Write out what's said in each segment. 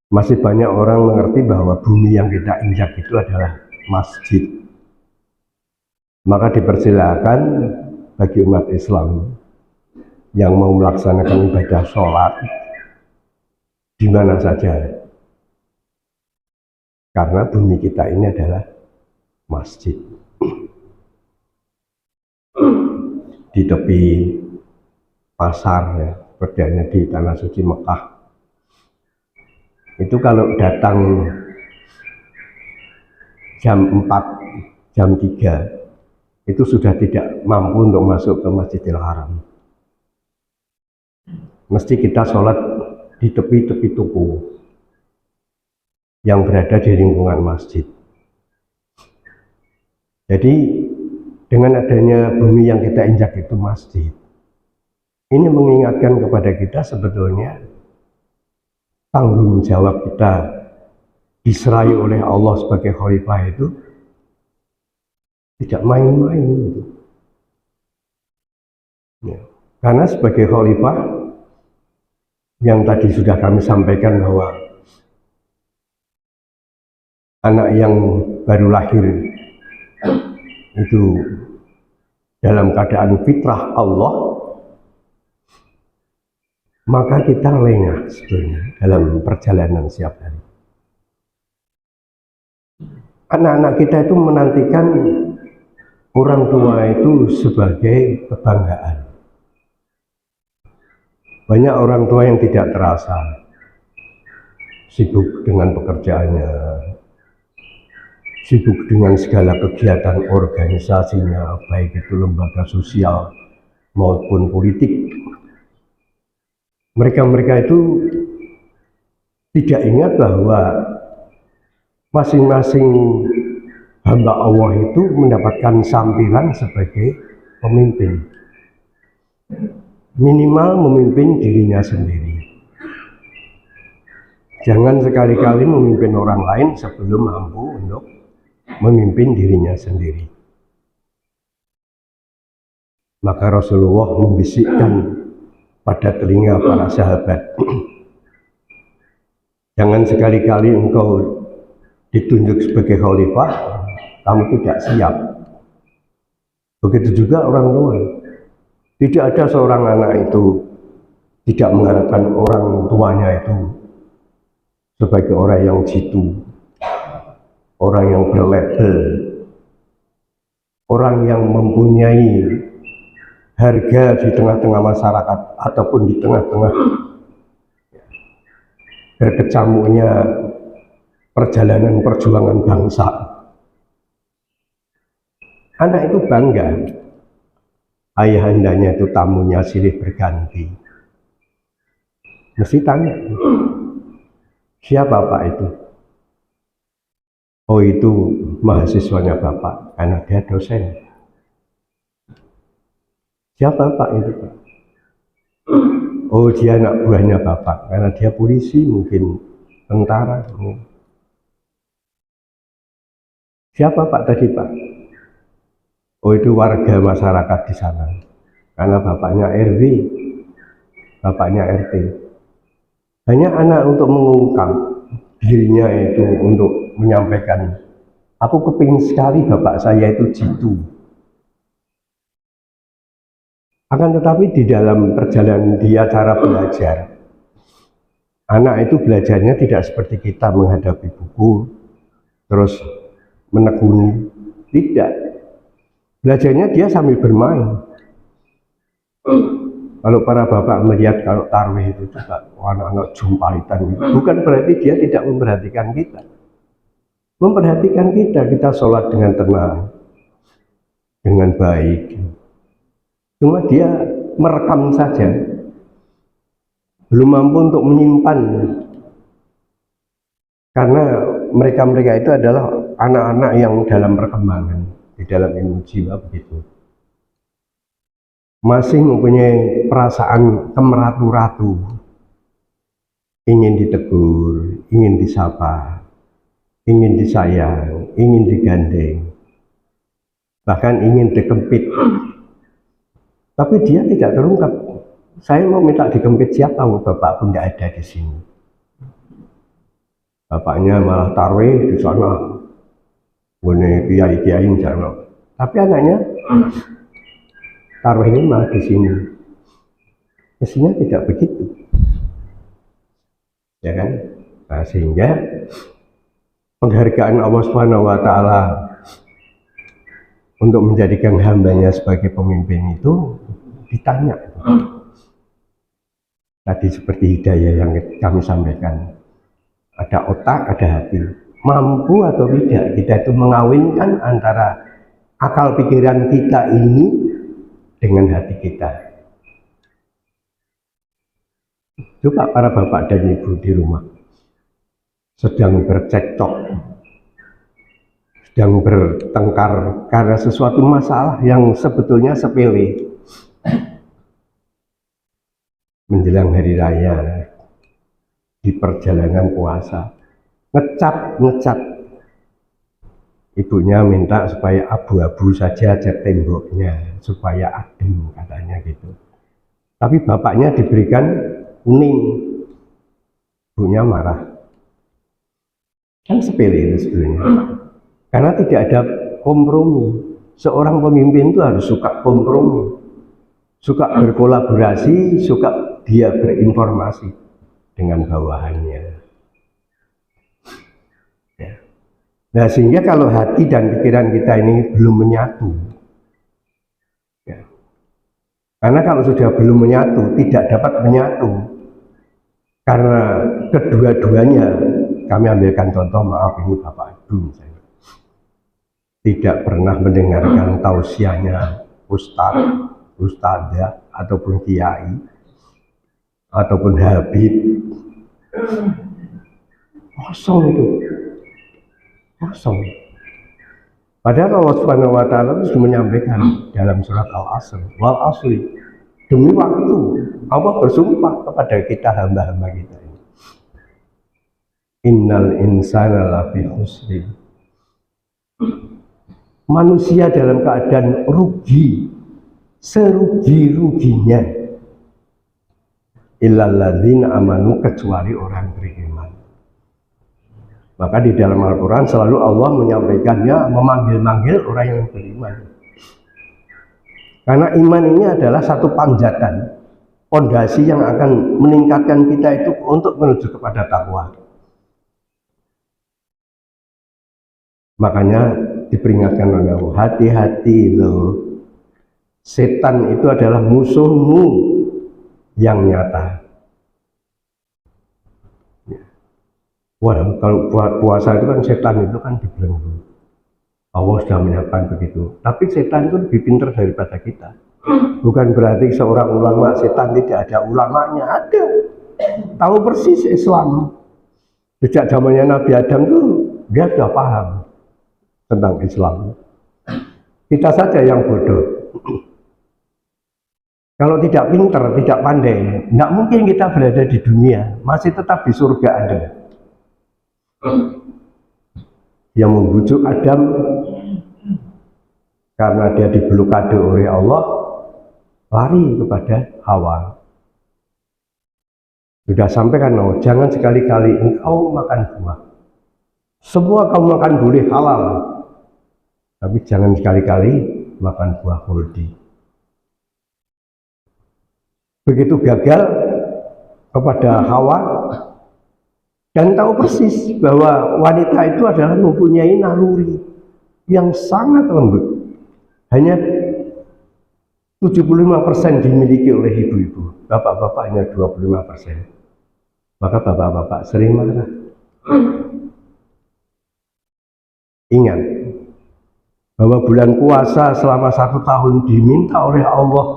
Masih banyak orang mengerti bahwa bumi yang kita injak itu adalah masjid. Maka dipersilakan bagi umat Islam yang mau melaksanakan ibadah sholat di mana saja, karena bumi kita ini adalah masjid. Di tepi pasar, ya, seperti di tanah suci Mekah, itu kalau datang jam 4, jam 3 itu sudah tidak mampu untuk masuk ke Masjidil Haram. Mesti kita sholat di tepi-tepi toko yang berada di lingkungan masjid. Jadi dengan adanya bumi yang kita injak itu masjid, ini mengingatkan kepada kita sebetulnya tanggung jawab kita diserai oleh Allah sebagai khalifah itu tidak main-main gitu. Ya. Karena sebagai khalifah yang tadi sudah kami sampaikan bahwa anak yang baru lahir itu dalam keadaan fitrah Allah, maka kita lengah sebetulnya dalam perjalanan setiap hari. Anak-anak kita itu menantikan orang tua itu sebagai kebanggaan. Banyak orang tua yang tidak terasa sibuk dengan pekerjaannya, sibuk dengan segala kegiatan organisasinya, baik itu lembaga sosial maupun politik. Mereka itu tidak ingat bahwa masing-masing hamba Allah itu mendapatkan sampilan sebagai pemimpin. Minimal memimpin dirinya sendiri. Jangan sekali-kali memimpin orang lain sebelum mampu untuk memimpin dirinya sendiri. Maka Rasulullah membisikkan pada telinga para sahabat, jangan sekali-kali engkau ditunjuk sebagai khalifah, kamu tidak siap. Begitu juga orang tua. Tidak ada seorang anak itu tidak mengharapkan orang tuanya itu sebagai orang yang jitu, orang yang berlabel, orang yang mempunyai harga di tengah-tengah masyarakat ataupun di tengah-tengah berkecamuknya perjalanan perjuangan bangsa. Anak itu bangga, ayahandanya itu tamunya silih berganti. Mesti tanya, siapa Pak itu? Oh, itu mahasiswanya Bapak, karena dia dosen. Siapa Pak itu Pak? Oh, dia anak buahnya Bapak, karena dia polisi, mungkin tentara. Siapa Pak tadi Pak? Oh, itu warga masyarakat di sana, karena bapaknya RW, bapaknya RT. Hanya anak untuk mengungkap dirinya itu untuk menyampaikan, aku kepingin sekali bapak saya itu jitu. Akan tetapi di dalam perjalanan dia cara belajar, anak itu belajarnya tidak seperti kita menghadapi buku terus menekuni, tidak. Belajarnya dia sambil bermain. Kalau para bapak melihat kalau tarawih itu juga anak-anak jumpaitan, bukan berarti dia tidak memperhatikan kita. Memperhatikan kita, kita sholat dengan tenang, dengan baik. Cuma dia merekam saja, belum mampu untuk menyimpan. Karena mereka itu adalah anak-anak yang dalam perkembangan, di dalam ilmu jiwa begitu. Masih mempunyai perasaan kemeratu-ratu, ingin ditegur, ingin disapa, ingin disayang, ingin digandeng, bahkan ingin dikempit. Tapi dia tidak terungkap. Saya mau minta dikempit siapa? Bapak pun tidak ada di sini. Bapaknya malah tarwih di sana, boleh kiai-kiai di sana. Tapi anaknya tarwihnya malah di sini. Mestinya tidak begitu, ya kan? Nah, sehingga penghargaan Allah Subhanahu wa Ta'ala untuk menjadikan hambanya sebagai pemimpin itu ditanya. Tadi seperti hidayah yang kami sampaikan, ada otak, ada hati. Mampu atau tidak kita itu mengawinkan antara akal pikiran kita ini dengan hati kita. Coba para bapak dan ibu di rumah sedang bercekcok, sedang bertengkar karena sesuatu masalah yang sebetulnya sepele. Menjelang hari raya, di perjalanan puasa, ngecat, ibunya minta supaya abu-abu saja cat temboknya supaya adem, katanya gitu. Tapi bapaknya diberikan kuning, ibunya marah. Kan sepele itu sebenarnya, karena tidak ada kompromi. Seorang pemimpin itu harus suka kompromi, suka berkolaborasi, suka dia berinformasi dengan bawahannya. Ya. Nah, sehingga kalau hati dan pikiran kita ini belum menyatu, ya. Karena kalau sudah belum menyatu, tidak dapat menyatu, karena kedua-duanya, kami ambilkan contoh, maaf ini Bapak Ibu misalnya, tidak pernah mendengarkan tausiahnya Ustadz, Ustadzah, ataupun Kiai, ataupun Habib, kosong itu, kosong. Padahal Allah Subhanahu wa Ta'ala sudah menyampaikan dalam surat Al-Asr, wal asri, demi waktu Allah bersumpah kepada kita hamba-hamba kita ini. Innal insana lafi khusri. Manusia dalam keadaan rugi, serugi-ruginya. Illal ladzina amanu, kecuali orang beriman. Maka di dalam Al-Quran selalu Allah menyampaikannya, memanggil-manggil orang yang beriman. Karena iman ini adalah satu panjatan, fondasi yang akan meningkatkan kita itu untuk menuju kepada takwa. Makanya diperingatkan oleh Allah, hati-hati loh, setan itu adalah musuhmu yang nyata. Wah, kalau puasa itu kan setan itu kan dibelenggu. Allah sudah menyiapkan begitu. Tapi setan itu lebih pintar daripada kita. Bukan berarti seorang ulama setan tidak ada, ulamanya ada. Tahu persis Islam. Sejak zamannya Nabi Adam tuh dia sudah paham tentang Islam. Kita saja yang bodoh. Kalau tidak pintar, tidak pandai, nggak mungkin kita berada di dunia, masih tetap di surga ada. Yang membujuk Adam karena dia diblokade oleh Allah, lari kepada Hawa. Sudah sampaikan, oh, jangan sekali-kali engkau makan buah. Semua kamu makan boleh halal, tapi jangan sekali-kali makan buah khuldi. Begitu gagal kepada Hawa, dan tahu persis bahwa wanita itu adalah mempunyai naluri yang sangat lembut. Hanya 75% dimiliki oleh ibu-ibu, bapak-bapak hanya 25%. Maka bapak-bapak sering marah. Ingat bahwa bulan puasa selama 1 tahun diminta oleh Allah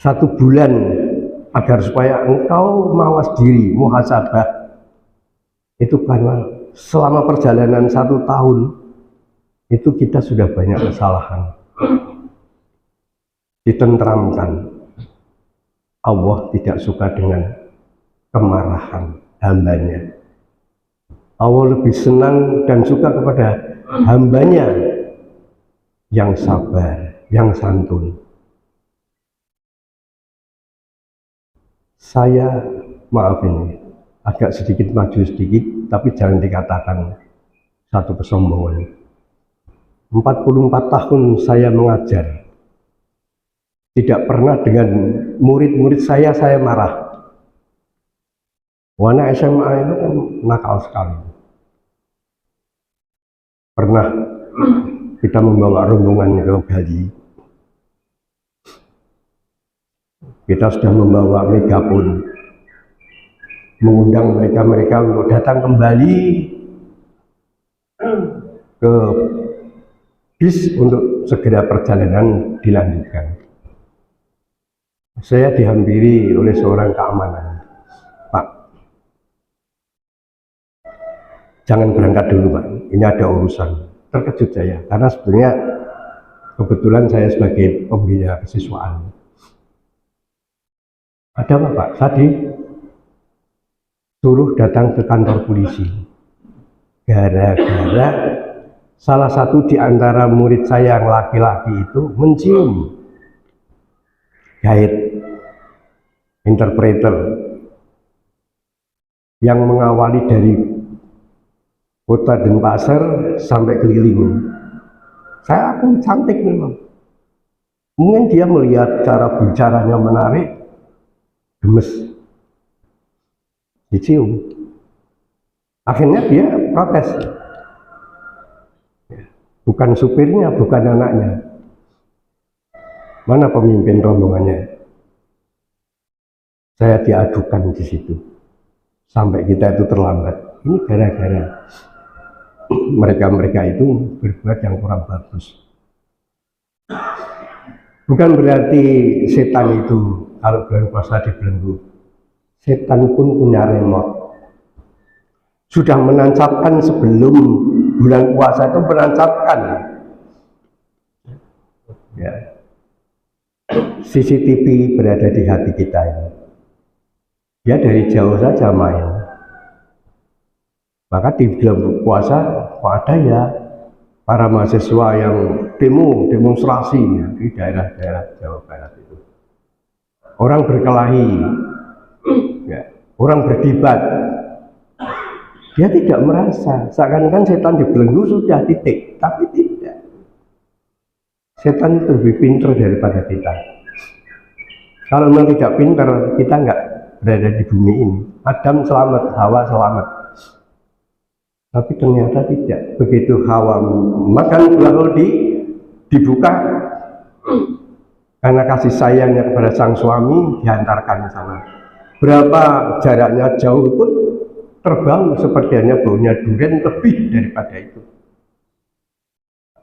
1 bulan agar supaya engkau mawas diri, muhasabah. Itu karena selama perjalanan 1 tahun itu kita sudah banyak kesalahan. Ditentramkan. Allah tidak suka dengan kemarahan hambanya. Allah lebih senang dan suka kepada hambanya yang sabar, yang santun. Saya, maaf ini, agak sedikit maju sedikit, tapi jangan dikatakan satu kesombongan. 44 tahun saya mengajar, tidak pernah dengan murid-murid saya marah. Anak SMA itu kan nakal sekali. Pernah kita membawa rombongan ke Bali. Kita sudah membawa megapun, mengundang mereka untuk datang kembali ke bis untuk segera perjalanan dilanjutkan. Saya dihampiri oleh seorang keamanan. Pak, jangan berangkat dulu Pak, ini ada urusan. Terkejut saya, karena sebenarnya kebetulan saya sebagai pembina kesiswaan. Ada apa Pak? Tadi suruh datang ke kantor polisi. Gara-gara salah satu di antara murid saya yang laki-laki itu mencium guide, interpreter yang mengawali dari Kota Denpasar sampai keliling. Saya akui cantik memang. Mungkin dia melihat cara bicaranya menarik, gemes, dicium. Akhirnya dia protes. Bukan supirnya, bukan anaknya. Mana pemimpin rombongannya? Saya diadukan di situ. Sampai kita itu terlambat. Ini gara-gara mereka itu berbuat yang kurang bagus. Bukan berarti setan itu kalau bulan puasa dibelenggu. Setan pun punya remote. Sudah menancapkan sebelum bulan puasa itu menancapkan. Ya. CCTV berada di hati kita ini. Dia dari jauh saja main. Maka di bulan puasa kok ada ya para mahasiswa yang demonstrasi di daerah-daerah Jawa Barat itu. Orang berkelahi, ya, orang berdebat. Dia tidak merasa, seakan-akan setan dibelenggu sudah titik, tapi tidak. Setan itu lebih pintar daripada kita. Kalau memang tidak pintar, kita nggak berada di bumi ini. Adam selamat, Hawa selamat. Tapi ternyata tidak. Begitu Hawa makan buah rodi, dibuka, karena kasih sayangnya kepada sang suami, diantarkan ke sana. Berapa jaraknya jauh pun terbang sepertinya baunya durian lebih daripada itu.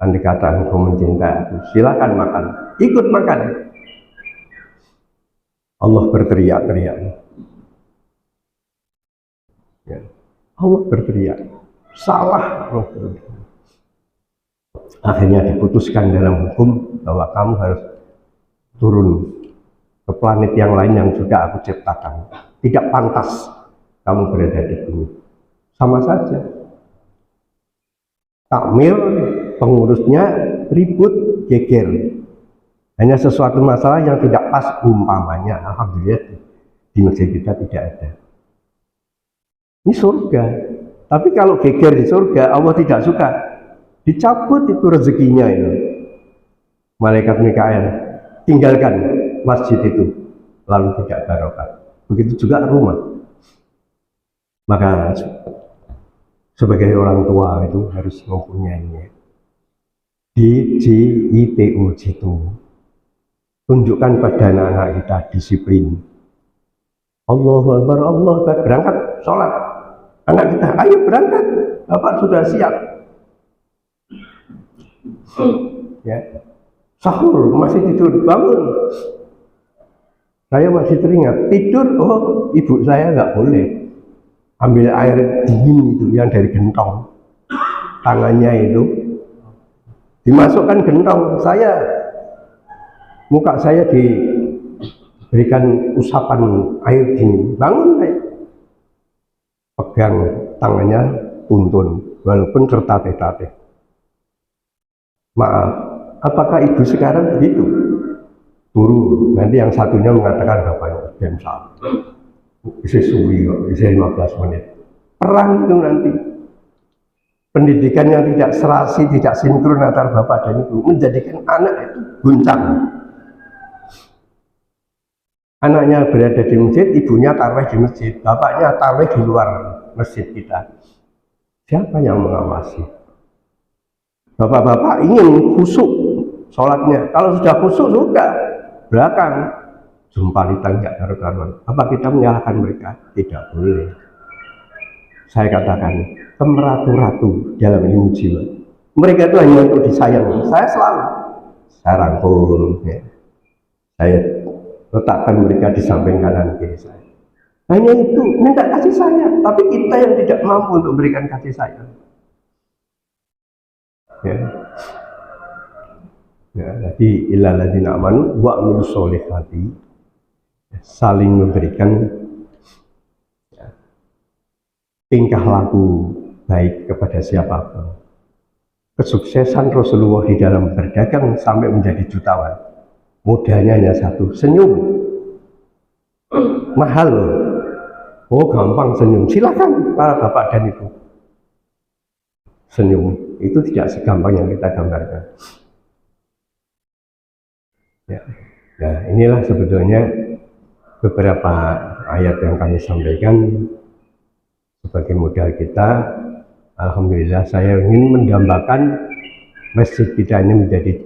Andai kata engkau mencintai aku, silakan makan, ikut makan. Allah berteriak-teriak. Ya. Allah berteriak, salah. Akhirnya diputuskan dalam hukum bahwa kamu harus turun ke planet yang lain yang sudah aku ciptakan. Tidak pantas kamu berada di bumi. Sama saja. Takmir, pengurusnya ribut, geger. Hanya sesuatu masalah yang tidak pas, umpamanya. Alhamdulillah di masjid kita tidak ada. Ini surga. Tapi kalau geger di surga, Allah tidak suka. Dicabut itu rezekinya itu. Malaikat Mikael, tinggalkan masjid itu, lalu tidak barokah. Begitu juga rumah. Maka sebagai orang tua itu harus mempunyai DJITU itu. Tunjukkan pada anak-anak kita disiplin. Allahu Akbar, Allah Akbar, berangkat sholat. Anak kita, ayo berangkat, Bapak sudah siap. Ya. Sahur, masih tidur, bangun. Saya masih teringat, tidur, oh ibu saya nggak boleh. Ambil air dingin itu yang dari gentong. Tangannya itu dimasukkan gentong, muka saya diberikan usapan air dingin. Bangun saya. Pegang tangannya, tuntun, walaupun tertatih-tatih. Maaf, apakah ibu sekarang begitu? Guru, nanti yang satunya mengatakan bapaknya, salah. bisa suwi kok, bisa 15 menit. Perang itu nanti. Pendidikan yang tidak serasi, tidak sinkron antara bapak dan ibu menjadikan anak itu guncang. Anaknya berada di masjid, ibunya tarawih di masjid, bapaknya tarawih di luar masjid kita. Siapa yang mengawasi? Bapak-bapak ingin khusyuk sholatnya. Kalau sudah khusyuk sudah belakang jumpalitan nggak karuan. Apa kita menyalahkan mereka? Tidak boleh. Saya katakan kemeratu-ratu dalam ilmu jiwa. Mereka itu hanya untuk disayang. Saya selalu saya rangkul, ya. Saya letakkan mereka di samping kanan kiri saya. Hanya itu, minta kasih sayang. Tapi kita yang tidak mampu untuk memberikan kasih sayang. Ya. Ya, jadi illalladzina amanu wa amilus sholihati, saling memberikan tingkah laku baik kepada siapapun. Kesuksesan Rasulullah di dalam berdagang sampai menjadi jutawan, modalnya hanya satu, senyum. Mahal loh. Oh gampang senyum, silakan para bapak dan ibu. Senyum itu tidak segampang yang kita gambarkan. Ya. Nah inilah sebetulnya beberapa ayat yang kami sampaikan sebagai modal kita. Alhamdulillah saya ingin mendambakan masjid kita ini menjadi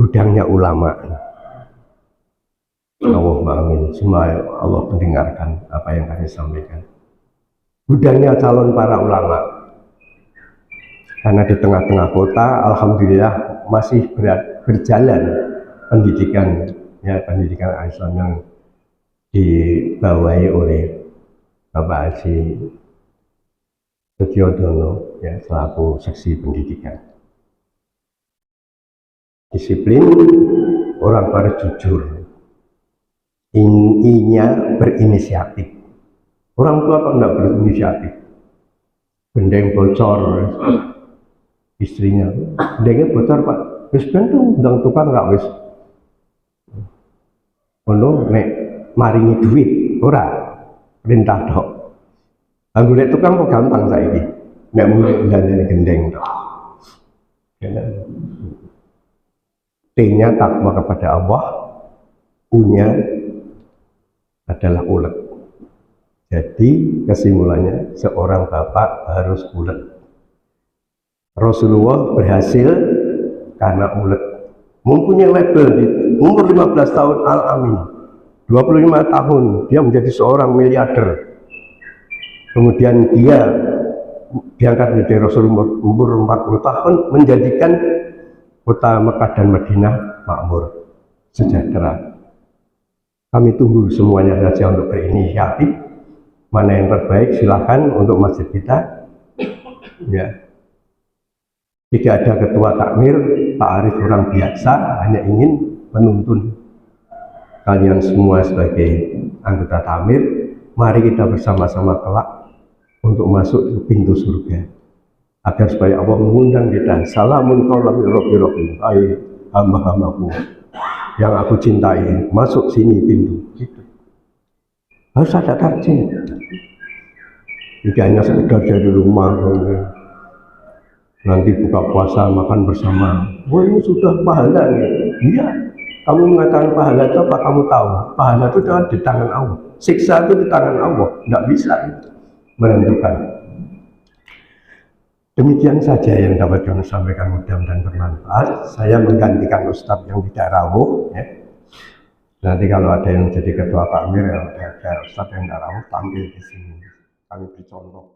gudangnya ulama. Allahumma amin. Semoga Allah mendengarkan apa yang kami sampaikan. Gudangnya calon para ulama. Karena di tengah-tengah kota, alhamdulillah masih berjalan pendidikan, ya pendidikan Islam yang dibawahi oleh Bapak Haji Setiodono, ya selaku seksi pendidikan. Disiplin, orang harus jujur. Inya berinisiatif. Orang tua kok enggak berinisiatif? Gendeng bocor, istrinya, gendengnya bocor pak, wis ben tuh undang tukang nggak wis, ono nek maringi duit, ora perintah dok. Anggule tukang kok gampang saiki, nek mulai undangnya gendeng dok. T-nya takwa kepada Allah, U-nya adalah ulet. Jadi kesimpulannya seorang bapak harus ulet. Rasulullah berhasil karena ulet. Mempunyai label di umur 15 tahun Al-Amin, 25 tahun dia menjadi seorang miliarder. Kemudian dia diangkat menjadi Rasulullah umur 40 tahun, menjadikan kota Mekah dan Madinah makmur, sejahtera. Kami tunggu semuanya saja untuk berinisiatif. Mana yang terbaik silahkan untuk masjid kita. Ya. Tidak ada ketua takmir, Pak Arif orang biasa, hanya ingin menuntun kalian semua sebagai anggota takmir. Mari kita bersama-sama kelak untuk masuk ke pintu surga. Agar supaya Allah mengundang kita. Salamun qaulan min rabbir rahim. Hai hamba-hambaku yang aku cintai, masuk sini pintu. Gitu. Harus ada target. Tidak hanya sekedar dari rumah, nanti buka puasa makan bersama. Wah ini sudah pahala nih. Iya. Kamu mengatakan pahala itu apa? Kamu tahu pahala itu adalah di tangan Allah. Siksa itu di tangan Allah. Tidak bisa menentukan. Demikian saja yang dapat kami sampaikan, mudah-mudahan bermanfaat. Saya menggantikan Ustadz yang tidak rawuh. Ya. Nanti kalau ada yang jadi ketua takmir, ada Ustadz yang tidak rawuh tampil di sini. Kami beri contoh.